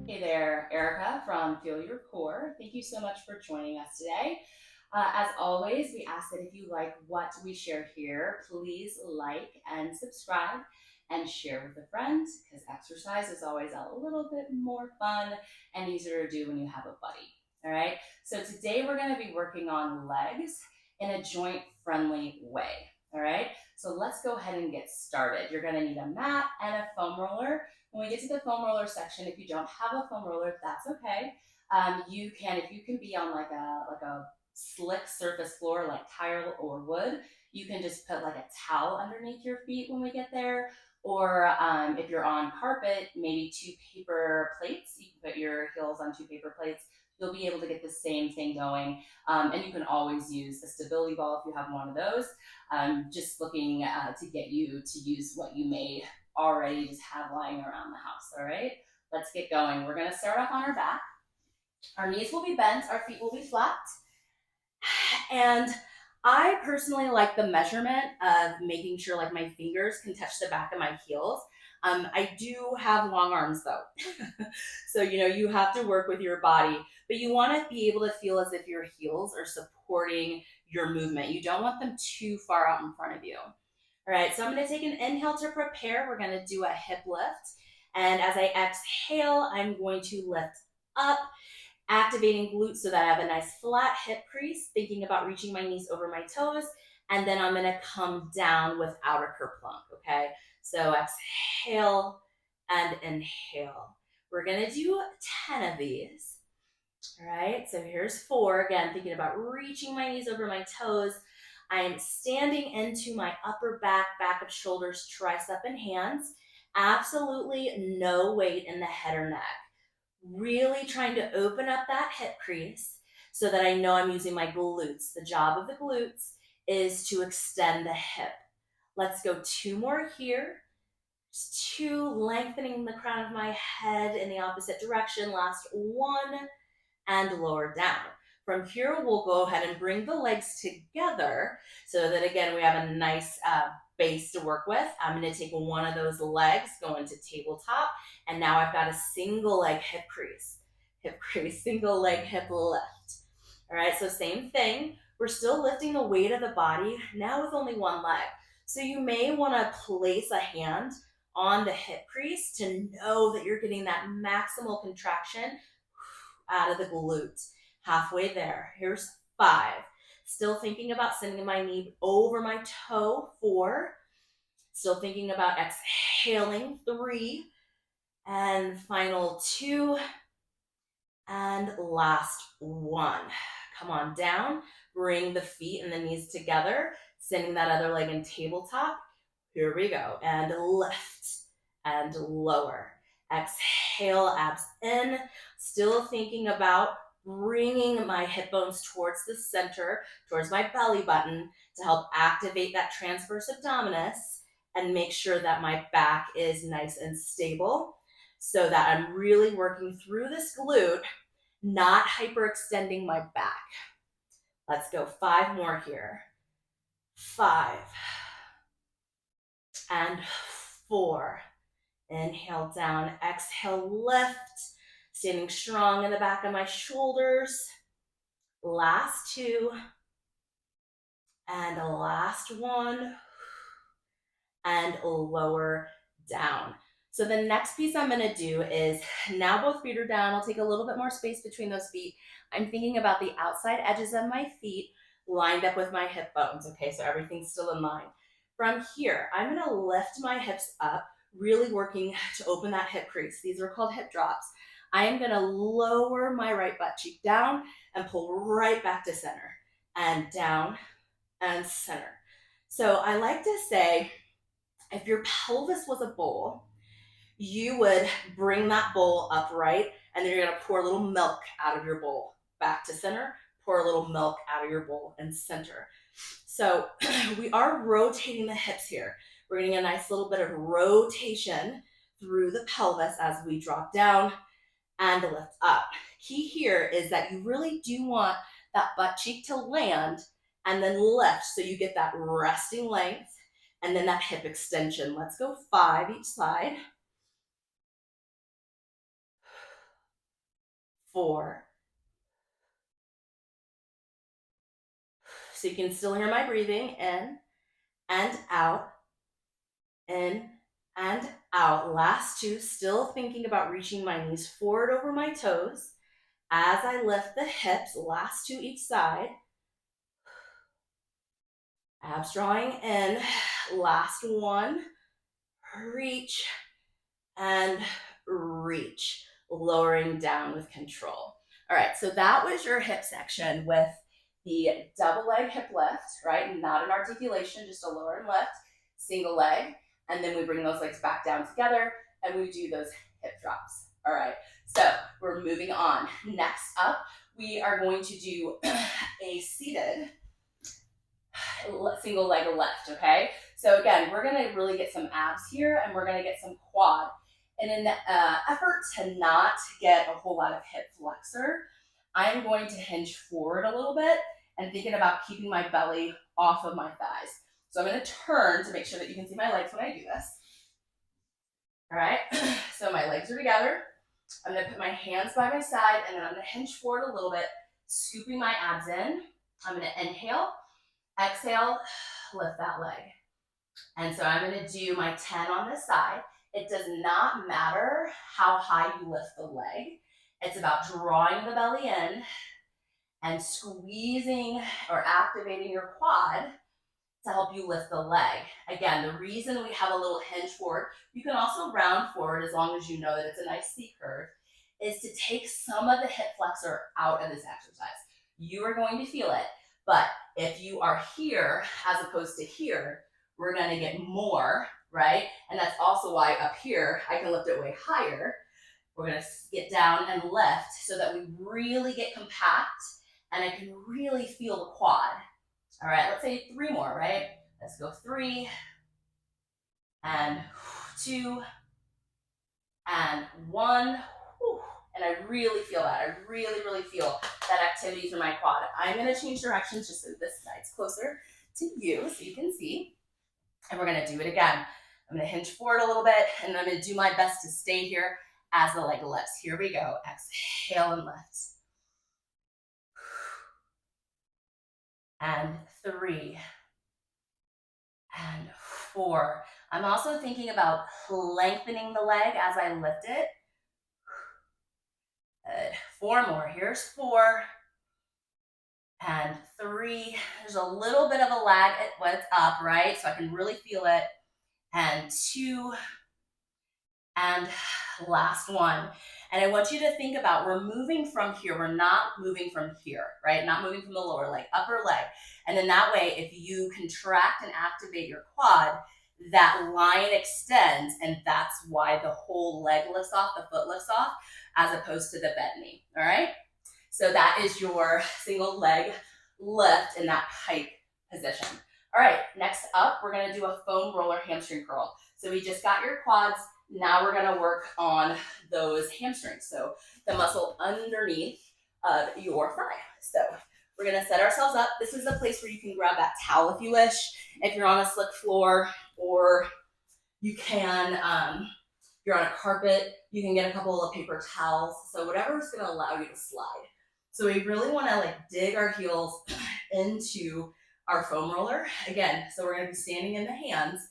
Hey there, Erica from Feel Your Core. Thank you so much for joining us today. As always, we ask that if you like what we share here, please like and subscribe and share with a friend because exercise is always a little bit more fun and easier to do when you have a buddy. All right, so today we're going to be working on legs in a joint friendly way. All right, so let's go ahead and get started. You're going to need a mat and a foam roller. When we get to the foam roller section, if you don't have a foam roller, that's okay. If you can be on like a slick surface floor like tile or wood, you can just put like a towel underneath your feet when we get there. Or if you're on carpet, maybe two paper plates. You can put your heels on two paper plates. You'll be able to get the same thing going. And you can always use a stability ball if you have one of those. Just looking to get you to use what you may already just have lying around the house. All right, let's get going. We're going to start off on our back. Our knees will be bent, our feet will be flat. And I personally like the measurement of making sure like my fingers can touch the back of my heels. I do have long arms though. So, you have to work with your body, but you want to be able to feel as if your heels are supporting your movement. You don't want them too far out in front of you. All right, so I'm going to take an inhale to prepare. We're going to do a hip lift. And as I exhale, I'm going to lift up, activating glutes so that I have a nice flat hip crease, thinking about reaching my knees over my toes. And then I'm going to come down with outer kerplunk, okay? So exhale and inhale. We're going to do 10 of these. All right, so here's 4. Again, thinking about reaching my knees over my toes. I'm standing into my upper back of shoulders, tricep, and hands. Absolutely no weight in the head or neck. Really trying to open up that hip crease so that I know I'm using my glutes. The job of the glutes is to extend the hip. Let's go 2 more here. Just 2, lengthening the crown of my head in the opposite direction. Last 1, and lower down. From here, we'll go ahead and bring the legs together so that, again, we have a nice base to work with. I'm going to take one of those legs, go into tabletop, and now I've got a single leg hip crease, single leg hip lift. All right, so same thing. We're still lifting the weight of the body, now with only one leg. So you may want to place a hand on the hip crease to know that you're getting that maximal contraction out of the glute. Halfway there. Here's 5. Still thinking about sending my knee over my toe. 4. Still thinking about exhaling. 3. And final 2. And last 1. Come on down. Bring the feet and the knees together. Sending that other leg in tabletop. Here we go. And lift and lower. Exhale, abs in. Still thinking about bringing my hip bones towards the center, towards my belly button to help activate that transverse abdominis and make sure that my back is nice and stable so that I'm really working through this glute, not hyperextending my back. Let's go 5 more here. 5 and 4. Inhale down, exhale, lift. Standing strong in the back of my shoulders. Last 2. And last 1. And lower down. So the next piece I'm going to do is, now both feet are down. I'll take a little bit more space between those feet. I'm thinking about the outside edges of my feet lined up with my hip bones. Okay, so everything's still in line. From here, I'm going to lift my hips up, really working to open that hip crease. These are called hip drops. I am going to lower my right butt cheek down and pull right back to center, and down and center. So I like to say, if your pelvis was a bowl, you would bring that bowl upright, and then you're going to pour a little milk out of your bowl back to center, pour a little milk out of your bowl and center. So we are rotating the hips here. We're getting a nice little bit of rotation through the pelvis as we drop down and lift up. Key here is that you really do want that butt cheek to land and then lift so you get that resting length and then that hip extension. Let's go 5 each side. 4. So you can still hear my breathing in and out, in and out. Last 2, still thinking about reaching my knees forward over my toes as I lift the hips. Last 2 each side. Abs drawing in. Last 1. Reach and reach. Lowering down with control. All right, so that was your hip section with the double leg hip lift, right? Not an articulation, just a lower and lift, single leg. And then we bring those legs back down together and we do those hip drops. All right, so we're moving on. Next up, we are going to do a seated single leg lift, okay? So again, we're gonna really get some abs here and we're gonna get some quad. In an effort to not get a whole lot of hip flexor, I'm going to hinge forward a little bit and thinking about keeping my belly off of my thighs. So I'm gonna turn to make sure that you can see my legs when I do this. All right, so my legs are together. I'm gonna put my hands by my side and then I'm gonna hinge forward a little bit, scooping my abs in. I'm gonna inhale, exhale, lift that leg. And so I'm gonna do my 10 on this side. It does not matter how high you lift the leg. It's about drawing the belly in and squeezing or activating your quad to help you lift the leg. Again, the reason we have a little hinge forward, you can also round forward as long as you know that it's a nice C curve, is to take some of the hip flexor out of this exercise. You are going to feel it, but if you are here as opposed to here, we're gonna get more, right? And that's also why up here, I can lift it way higher. We're gonna get down and lift so that we really get compact and I can really feel the quad. All right, let's say 3 more, right? Let's go 3 and 2 and 1. And I really feel that. I really feel that activity through my quad. I'm gonna change directions just so this side's closer to you so you can see. And we're gonna do it again. I'm gonna hinge forward a little bit and I'm gonna do my best to stay here as the leg lifts. Here we go. Exhale and lift. And 3 and 4. I'm also thinking about lengthening the leg as I lift it. Good. 4 more. Here's 4 and 3. There's a little bit of a lag when it's up, right? So I can really feel it. And 2 and last 1. And I want you to think about, we're moving from here. We're not moving from here, right? Not moving from the lower leg, upper leg. And then that way, if you contract and activate your quad, that line extends, and that's why the whole leg lifts off, the foot lifts off, as opposed to the bent knee, all right? So that is your single leg lift in that pike position. All right, next up, we're gonna do a foam roller hamstring curl. So we just got your quads. Now we're gonna work on those hamstrings. So the muscle underneath of your thigh. So we're gonna set ourselves up. This is a place where you can grab that towel if you wish. If you're on a slick floor, or you can, you're on a carpet, you can get a couple of paper towels. So whatever is gonna allow you to slide. So we really wanna like dig our heels into our foam roller. Again, so we're gonna be standing in the hands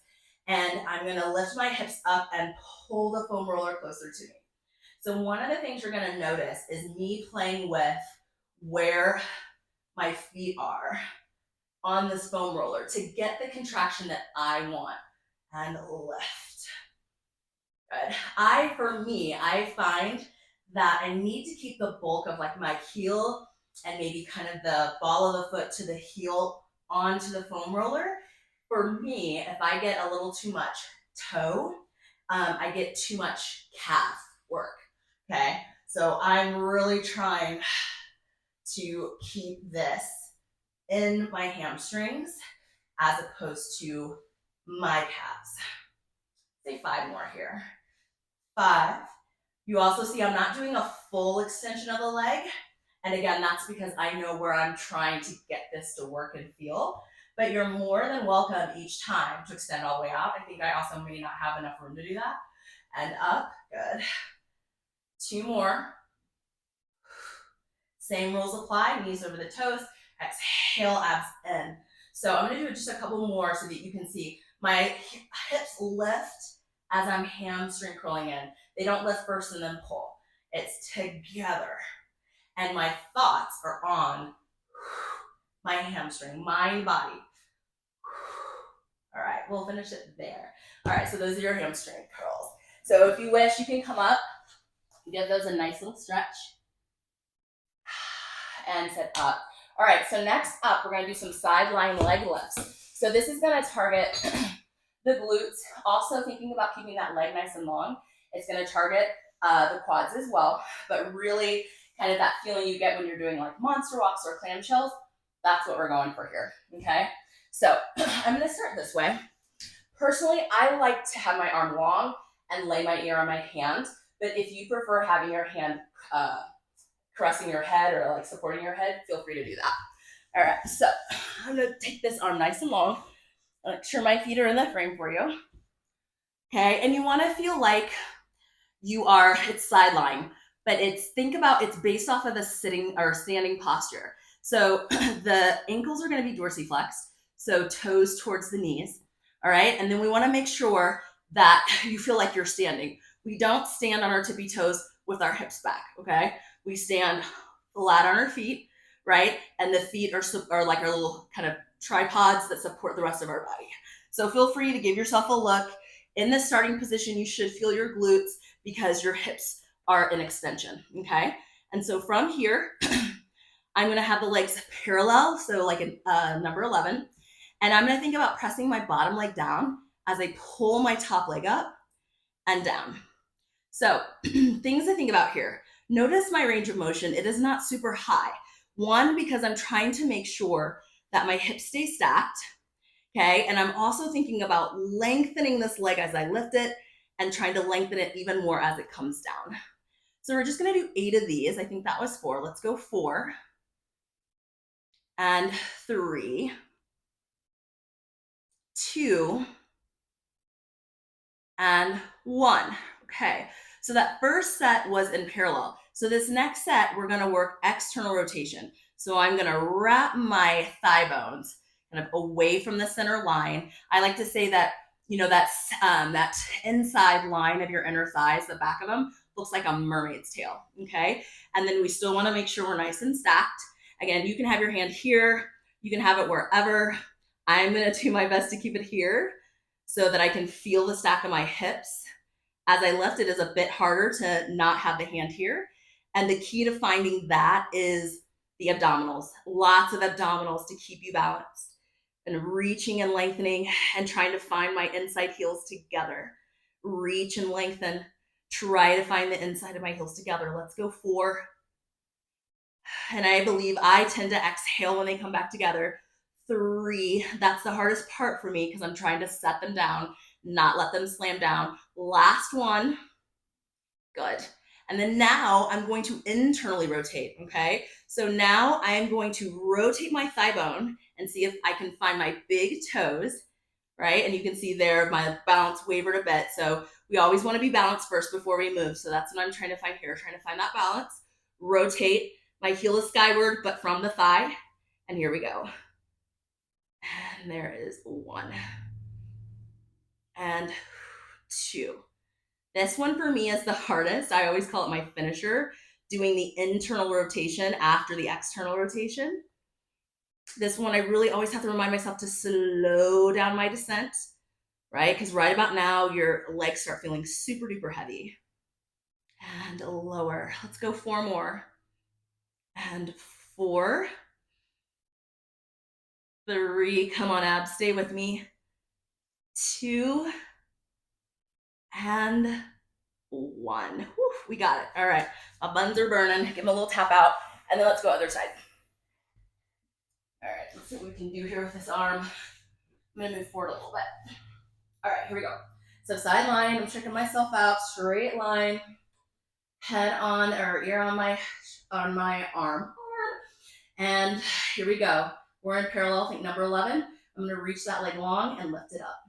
and I'm gonna lift my hips up and pull the foam roller closer to me. So one of the things you're gonna notice is me playing with where my feet are on this foam roller to get the contraction that I want, and lift. Good. I find that I need to keep the bulk of like my heel and maybe kind of the ball of the foot to the heel onto the foam roller. For me, if I get a little too much toe, I get too much calf work, okay? So I'm really trying to keep this in my hamstrings as opposed to my calves. Say 5 more here. 5. You also see I'm not doing a full extension of the leg. And again, that's because I know where I'm trying to get this to work and feel. but you're more than welcome each time to extend all the way out. I think I also may not have enough room to do that. And up, good. 2 more. Same rules apply, knees over the toes, exhale, abs in. So I'm gonna do just a couple more so that you can see my hips lift as I'm hamstring curling in. They don't lift first and then pull. It's together. And my thoughts are on my hamstring, mind, body. All right, we'll finish it there. All right, so those are your hamstring curls. So if you wish, you can come up, give those a nice little stretch, and sit up. All right, so next up, we're gonna do some sideline leg lifts. So this is gonna target the glutes, also thinking about keeping that leg nice and long. It's gonna target the quads as well, but really kind of that feeling you get when you're doing like monster walks or clamshells, that's what we're going for here, okay? So I'm gonna start this way. Personally, I like to have my arm long and lay my ear on my hand, but if you prefer having your hand caressing your head or like supporting your head, feel free to do that. All right, so I'm gonna take this arm nice and long. Make sure my feet are in the frame for you. Okay, and you wanna feel like it's sideline, but think about it's based off of a sitting or standing posture. So the ankles are gonna be dorsiflexed, so toes towards the knees, all right? And then we wanna make sure that you feel like you're standing. We don't stand on our tippy toes with our hips back, okay? We stand flat on our feet, right? And the feet are like our little kind of tripods that support the rest of our body. So feel free to give yourself a look. In this starting position, you should feel your glutes because your hips are in extension, okay? And so from here, I'm gonna have the legs parallel, so like a number 11, and I'm gonna think about pressing my bottom leg down as I pull my top leg up and down. So things to think about here. Notice my range of motion. It is not super high. One, because I'm trying to make sure that my hips stay stacked, okay? And I'm also thinking about lengthening this leg as I lift it and trying to lengthen it even more as it comes down. So we're just gonna do 8 of these. I think that was 4. Let's go 4 and 3, 2, and 1. Okay, so that first set was in parallel. So this next set, we're gonna work external rotation. So I'm gonna wrap my thigh bones kind of away from the center line. I like to say that, that inside line of your inner thighs, the back of them, looks like a mermaid's tail, okay? And then we still wanna make sure we're nice and stacked. Again, you can have your hand here, you can have it wherever. I'm gonna do my best to keep it here so that I can feel the stack of my hips. As I lift, it is a bit harder to not have the hand here. And the key to finding that is the abdominals. Lots of abdominals to keep you balanced. And reaching and lengthening and trying to find my inside heels together. Reach and lengthen. Try to find the inside of my heels together. Let's go 4. And I believe I tend to exhale when they come back together. 3, that's the hardest part for me because I'm trying to set them down, not let them slam down. Last one, good. And then now I'm going to internally rotate, okay? So now I am going to rotate my thigh bone and see if I can find my big toes, right? And you can see there my balance wavered a bit. So we always want to be balanced first before we move. So that's what I'm trying to find here, trying to find that balance. Rotate, my heel is skyward, but from the thigh. And here we go. And there is 1 and 2. This one for me is the hardest. I always call it my finisher, doing the internal rotation after the external rotation. This one, I really always have to remind myself to slow down my descent, right? Because right about now, your legs start feeling super duper heavy. And lower. Let's go 4 more. And 4. 3, come on abs, stay with me. 2, and 1. Whew, we got it. All right, my buns are burning. Give them a little tap out, and then let's go other side. All right, let's see what we can do here with this arm. I'm gonna move forward a little bit. All right, here we go. So side line, I'm checking myself out, straight line, head on, or ear on my arm. And here we go. We're in parallel, I think number 11. I'm gonna reach that leg long and lift it up.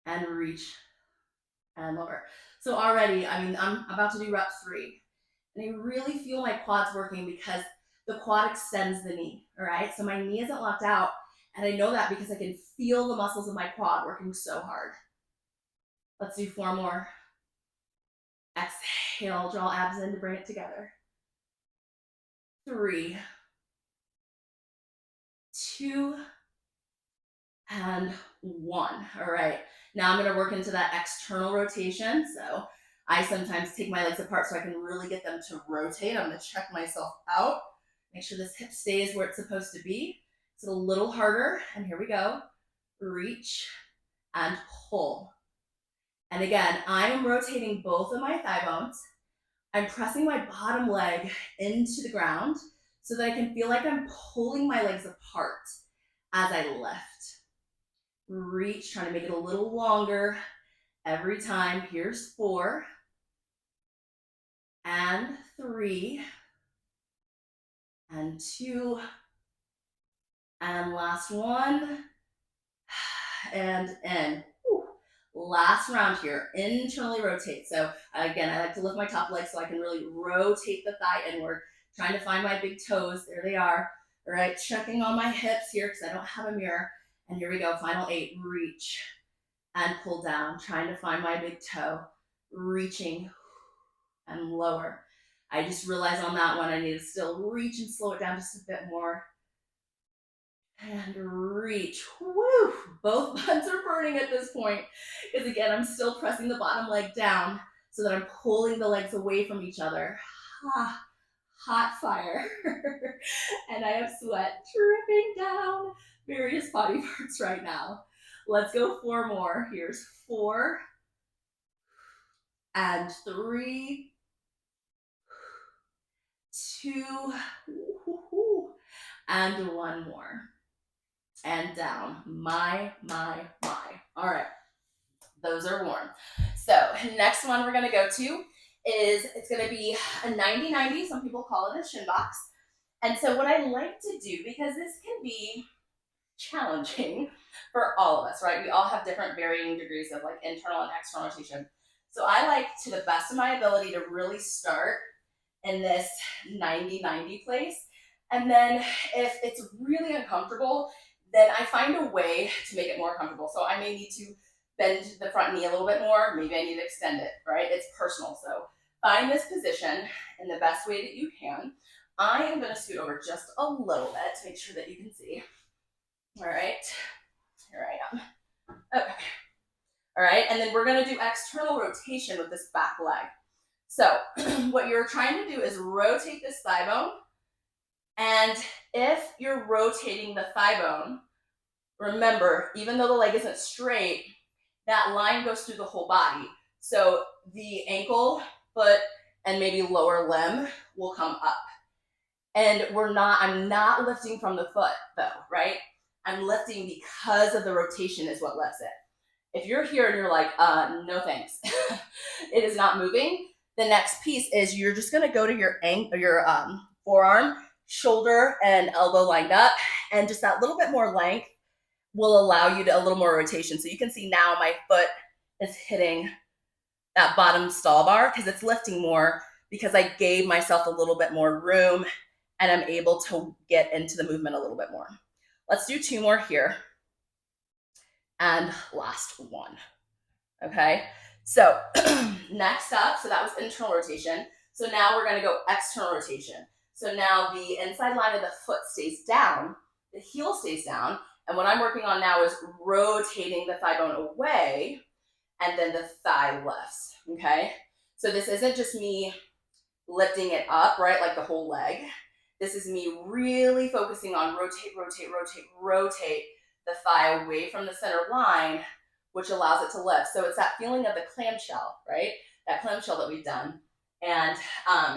And reach and lower. So already, I mean, I'm about to do rep 3. And I really feel my quads working because the quad extends the knee, all right? So my knee isn't locked out. And I know that because I can feel the muscles of my quad working so hard. Let's do 4 more. Exhale, draw abs in to bring it together. 3, 2, and 1. All right. Now I'm going to work into that external rotation. So I sometimes take my legs apart so I can really get them to rotate. I'm going to check myself out. Make sure this hip stays where it's supposed to be. It's a little harder. And here we go. Reach and pull. And again, I'm rotating both of my thigh bones. I'm pressing my bottom leg into the ground so that I can feel like I'm pulling my legs apart as I lift. Reach, trying to make it a little longer every time. Here's 4 and 3 and 2 and last one and in. Whew. Last round here, internally rotate. So again, I like to lift my top leg so I can really rotate the thigh inward, trying to find my big toes. There they are. All right, checking on my hips here because I don't have a mirror. And here we go, final 8, reach and pull down, trying to find my big toe, reaching and lower. I just realized on that one I need to still reach and slow it down just a bit more. And reach. Woo! Both buns are burning at this point because again, I'm still pressing the bottom leg down so that I'm pulling the legs away from each other. Ah, hot fire. And I have sweat dripping down various body parts right now. Let's go 4 more. Here's 4 and 3, 2, and 1 more. And down. My. All right. Those are warm. So next one we're going to go to is, it's going to be a 90-90. Some people call it a shin box. And so what I like to do, because this can be challenging for all of us, right? We all have different varying degrees of like internal and external rotation. So I like, to the best of my ability, to really start in this 90-90 place. And then if it's really uncomfortable, then I find a way to make it more comfortable. So I may need to bend the front knee a little bit more. Maybe I need to extend it, right? It's personal. So find this position in the best way that you can. I am going to scoot over just a little bit to make sure that you can see. All right, here I am. Okay. All right, and then we're going to do external rotation with this back leg. So what you're trying to do is rotate this thigh bone. And if you're rotating the thigh bone, remember, even though the leg isn't straight, that line goes through the whole body. So the ankle, foot, and maybe lower limb will come up. And I'm not lifting from the foot though, right? I'm lifting because of the rotation is what lifts it. If you're here and you're like, no thanks, it is not moving, the next piece is you're just gonna go to your forearm, shoulder, and elbow lined up, and just that little bit more length will allow you to a little more rotation. So you can see now my foot is hitting that bottom stall bar because it's lifting more because I gave myself a little bit more room and I'm able to get into the movement a little bit more. Let's do 2 more here. And last one. Okay, so next up, so that was internal rotation. So now we're gonna go external rotation. So now the inside line of the foot stays down, the heel stays down, and what I'm working on now is rotating the thigh bone away, and then the thigh lifts, okay? So this isn't just me lifting it up, right, like the whole leg. This is me really focusing on rotate the thigh away from the center line, which allows it to lift. So it's that feeling of the clamshell, right? That clamshell that we've done. And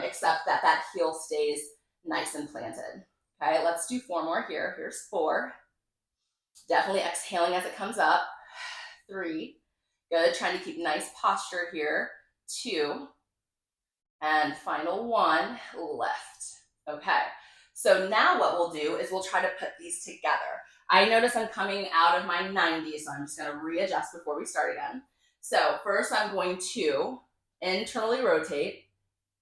except that that heel stays nice and planted. Okay, let's do 4 more here. Here's 4. Definitely exhaling as it comes up. 3. Good, trying to keep nice posture here. 2. And final 1, lift. Okay, so now what we'll do is we'll try to put these together. I notice I'm coming out of my 90, so I'm just gonna readjust before we start again. So first I'm going to internally rotate,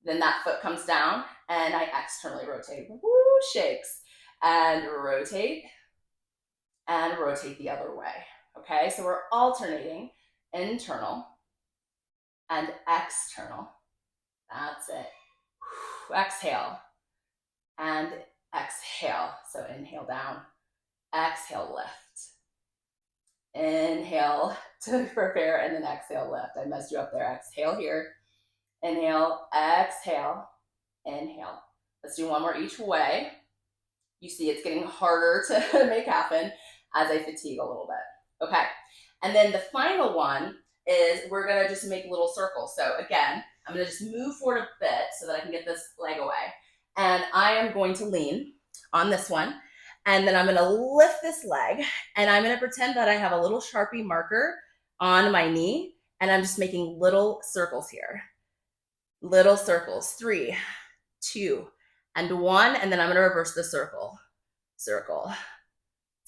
then that foot comes down and I externally rotate. Woo, shakes. And rotate the other way. Okay, so we're alternating internal and external. That's it. Exhale and exhale. So inhale down, exhale lift. Inhale to prepare and then exhale lift. I messed you up there. Exhale here. Inhale, exhale, inhale. Let's do one more each way. You see it's getting harder to make happen as I fatigue a little bit. Okay, and then the final one is we're gonna just make little circles. So again, I'm gonna just move forward a bit so that I can get this leg away. And I am going to lean on this one, and then I'm gonna lift this leg, and I'm gonna pretend that I have a little Sharpie marker on my knee, and I'm just making little circles here. Little circles, 3, 2, and 1, and then I'm gonna reverse the circle. Circle.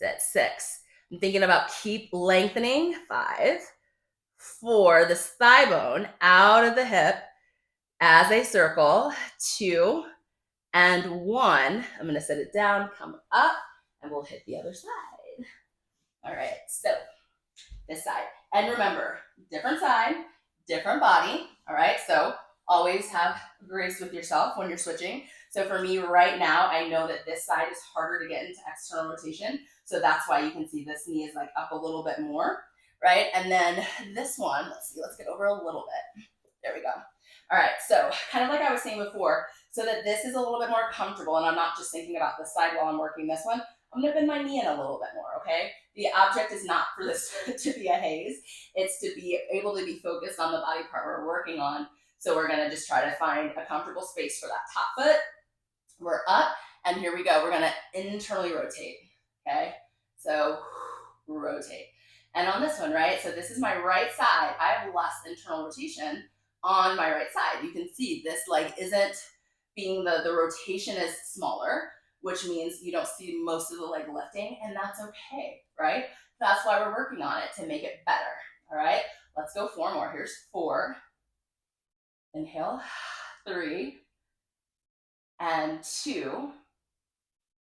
That's 6. I'm thinking about keep lengthening. 5, 4, this thigh bone out of the hip as I circle. 2, and 1. I'm gonna set it down, come up, and we'll hit the other side. All right, so this side. And remember, different side, different body. All right, so always have grace with yourself when you're switching. So for me right now, I know that this side is harder to get into external rotation. So that's why you can see this knee is like up a little bit more, right? And then this one, let's get over a little bit. There we go. All right, so kind of like I was saying before, so that this is a little bit more comfortable and I'm not just thinking about this side while I'm working this one, I'm gonna bend my knee in a little bit more, okay? The object is not for this to be a haze. It's to be able to be focused on the body part we're working on. So we're gonna just try to find a comfortable space for that top foot. We're up, and here we go. We're gonna internally rotate, okay? So rotate. And on this one, right, so this is my right side. I have less internal rotation on my right side. You can see this leg isn't being, the rotation is smaller, which means you don't see most of the leg lifting, and that's okay, right? That's why we're working on it, to make it better, all right? Let's go 4 more. Here's 4. Inhale, 3, and 2,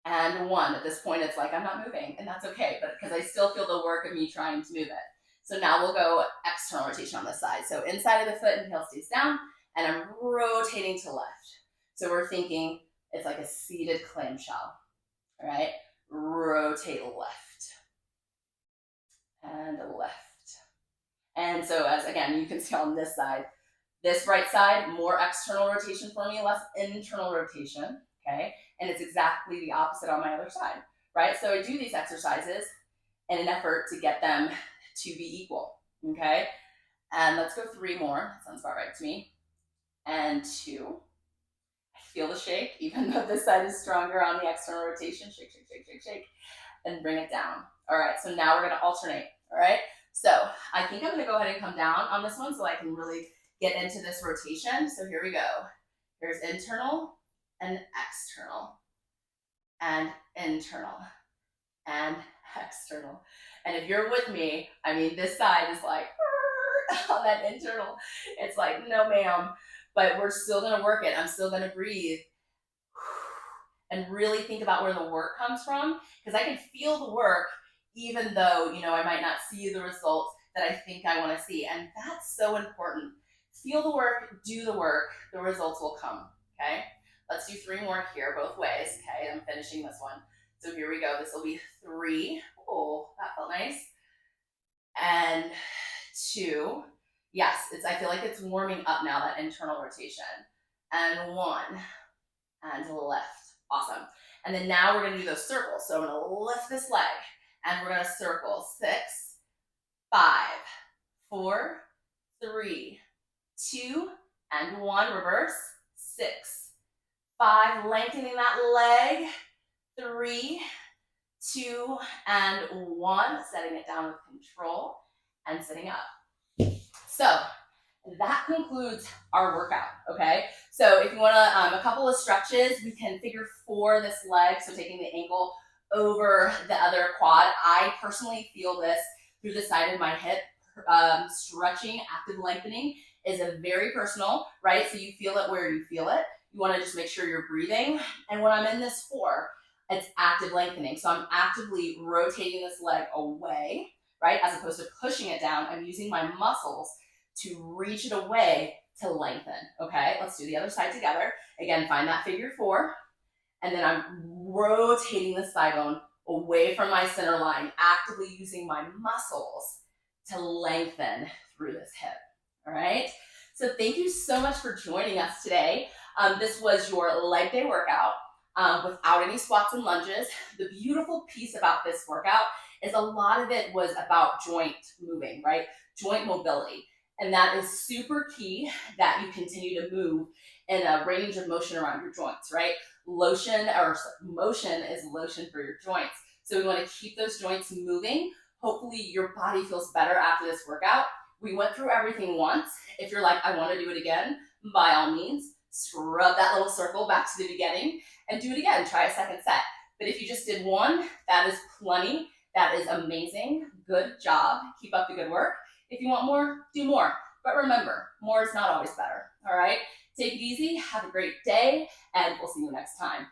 and 1. At this point, it's like I'm not moving, and that's okay, but because I still feel the work of me trying to move it. So now we'll go external rotation on this side. So inside of the foot, inhale stays down, and I'm rotating to left. So we're thinking it's like a seated clamshell, all right? Rotate left and left. And so as, again, you can see on this side, this right side, more external rotation for me, less internal rotation, okay? And it's exactly the opposite on my other side, right? So I do these exercises in an effort to get them to be equal, okay? And let's go 3 more. That sounds about right to me. And 2. I feel the shake, even though this side is stronger on the external rotation. Shake, shake, shake, shake, shake, and bring it down. All right, so now we're gonna alternate, all right? So I think I'm gonna go ahead and come down on this one so I can really get into this rotation. So here we go. Here's internal and external and internal and external. And if you're with me, I mean, this side is like, on that internal, it's like, no ma'am, but we're still gonna work it. I'm still gonna breathe and really think about where the work comes from, because I can feel the work even though, you know, I might not see the results that I think I wanna see. And that's so important. Feel the work, do the work, the results will come, okay? Let's do 3 more here, both ways, okay? I'm finishing this one. So here we go, this will be 3. Oh, that felt nice. And 2. Yes, I feel like it's warming up now, that internal rotation. And 1, and left, awesome. And then now we're gonna do those circles. So I'm gonna lift this leg, and we're gonna circle 6, 5, 4, 3, 2, and 1, reverse, 6, 5, lengthening that leg, 3, 2, and 1, setting it down with control, and sitting up. So that concludes our workout, okay? So if you wanna, a couple of stretches, we can figure 4 this leg, so taking the ankle over the other quad. I personally feel this through the side of my hip. Stretching, active lengthening is a very personal, right? So you feel it where you feel it. You want to just make sure you're breathing. And when I'm in this 4, it's active lengthening. So I'm actively rotating this leg away, right? As opposed to pushing it down. I'm using my muscles to reach it away to lengthen. Okay, let's do the other side together. Again, find that figure 4. And then I'm rotating the thigh bone away from my center line, actively using my muscles to lengthen through this hip. All right. So thank you so much for joining us today. This was your leg day workout without any squats and lunges. The beautiful piece about this workout is a lot of it was about joint moving, right? Joint mobility. And that is super key that you continue to move in a range of motion around your joints, right? Motion is lotion for your joints. So we want to keep those joints moving. Hopefully your body feels better after this workout. We went through everything once. If you're like, I want to do it again, by all means, scrub that little circle back to the beginning and do it again. Try a second set. But if you just did one, that is plenty. That is amazing. Good job. Keep up the good work. If you want more, do more. But remember, more is not always better. All right? Take it easy. Have a great day, and we'll see you next time.